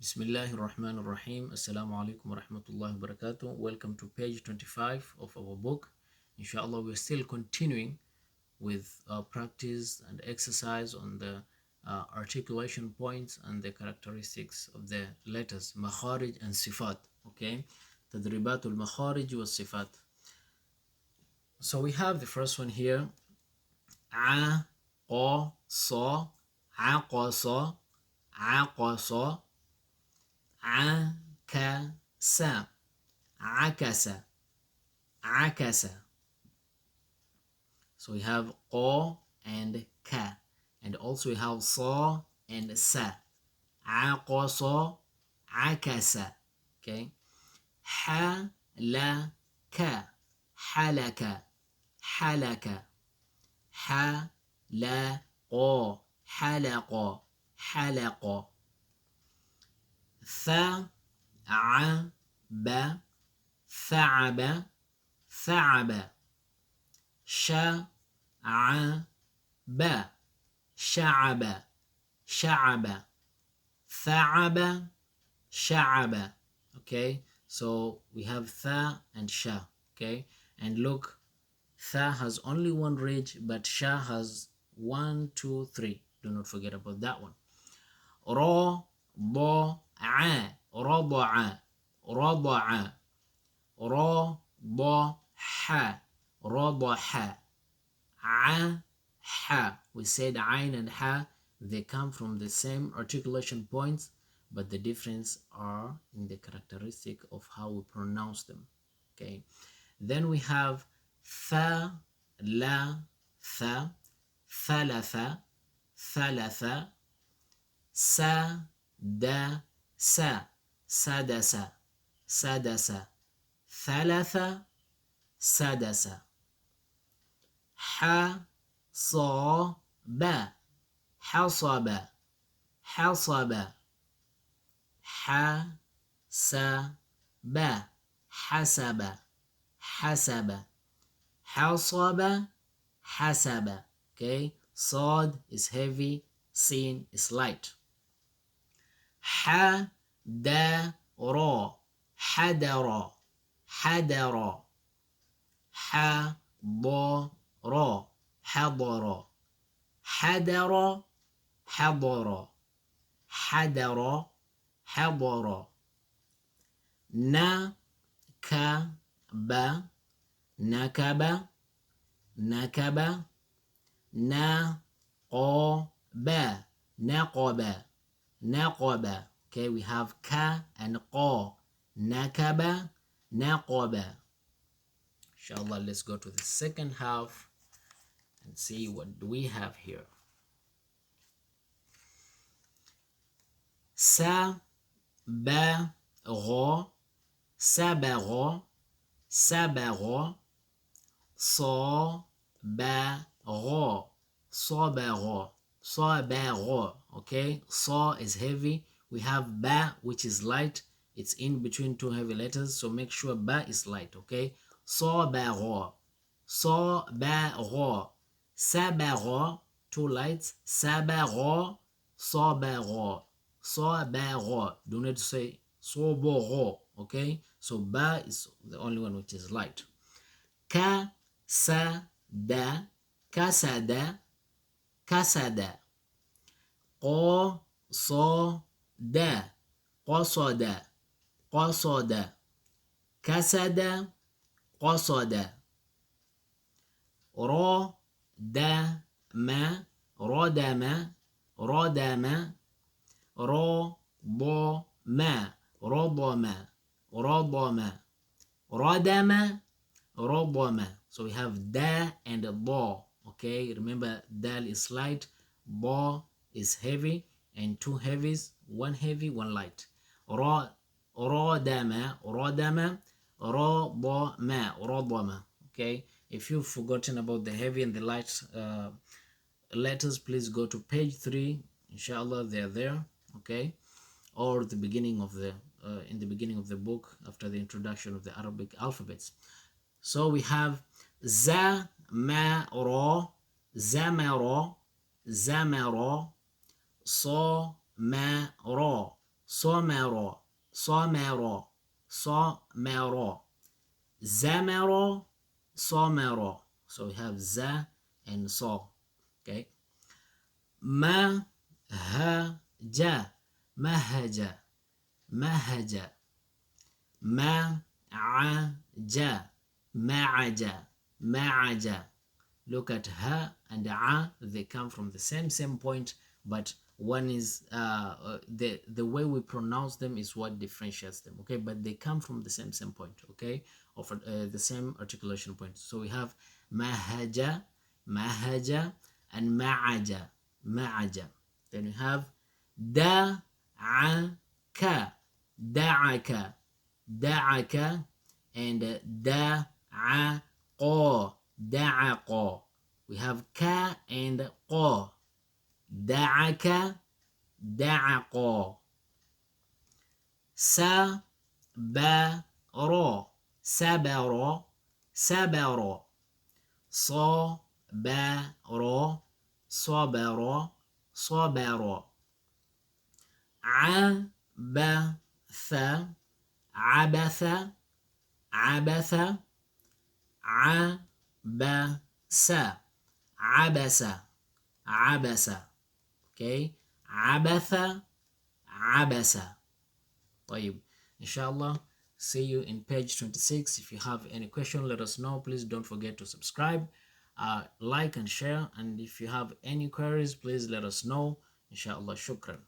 Bismillahir Rahmanir Rahim. Assalamu alaikum wa rahmatullahi wa barakatuh. Welcome to page 25 of our book. Inshallah, we're still continuing with practice and exercise on the articulation points and the characteristics of the letters مخارج and صفات. Okay, تدريبات المخارج والصفات. So we have the first one here. عقص عقص عقص عكس عكس عكس. So we have ق and ك, and also we have ص and س. عقص عكس. Okay. حلك حلك حلك. حلق حلق حلق. ثعب ثعب ثعب. شعب شعب شعب. ثعب شعب. Okay, so we have tha and sha. Okay, and look, tha has only one ridge, but sha has 1, 2, 3. Do not forget about that one. رضع رضع رضع. رضح رضح. عح. We said ayn and ha, they come from the same articulation points, but the difference are in the characteristic of how we pronounce them. Okay, then we have ثلاث ثلاث ثلاث. سدس سدس سدس. ثلاث سدس. حصب حصب حصب. حسب حسب حسب. حصب حسب. Okay, صاد is heavy, sin is light. حدر حدر حدر. حضر حضر حدر حضر حدر حضر. نكب نكب نكب. نقب نقب نقب. Okay, we have ka and qa. Nakaba naqaba. Inshallah, let's go to the second half and see what do we have here. Sabagha sabagha sabagha. Sabagha sabagha sabagha. Okay, sa is heavy. We have ba, which is light. It's in between two heavy letters, so make sure ba is light. Okay, sabagha sabagha. Sabagha, two lights. Sabagha sabagha sabagha. Do not say sabagha. Okay, so ba is the only one which is light. Kasada kasada kasada. قصد قصد قصد. كسد قصد. ردم ردم ردم. رضم رضم رضم ردم رضم. So we have da and ba. Okay, remember dal is light, ba is heavy, and two heavies, one heavy, one light. Radama radama radama radama. Okay, if you've forgotten about the heavy and the light letters, please go to page 3. Inshallah, they are there. Okay, or the beginning of the in the beginning of the book after the introduction of the Arabic alphabets. So we have zamara zamara zamara. صمر صمر صمر صمر زمر صمر. So we have za and so. Okay. مهج مهج مهج معج معج معج. Look at ha and a, they come from the same point, but one is the way we pronounce them is what differentiates them. Okay, but they come from the same point. Okay, of the same articulation point. So we have mahaja mahaja and ma'aja ma'aja. Then we have da'aka da'aka da'aka and da'aqa da'aqa. We have ka and qa. دعك دعق. سبر سبر سبر. صبر صبر صبر. عبث عبث عبث عبس عبس عبس. Okay, عبث عبس. طيب, inshallah, see you in page 26. If you have any question, let us know. Please don't forget to subscribe, like and share, and if you have any queries, please let us know. Inshallah, shukran.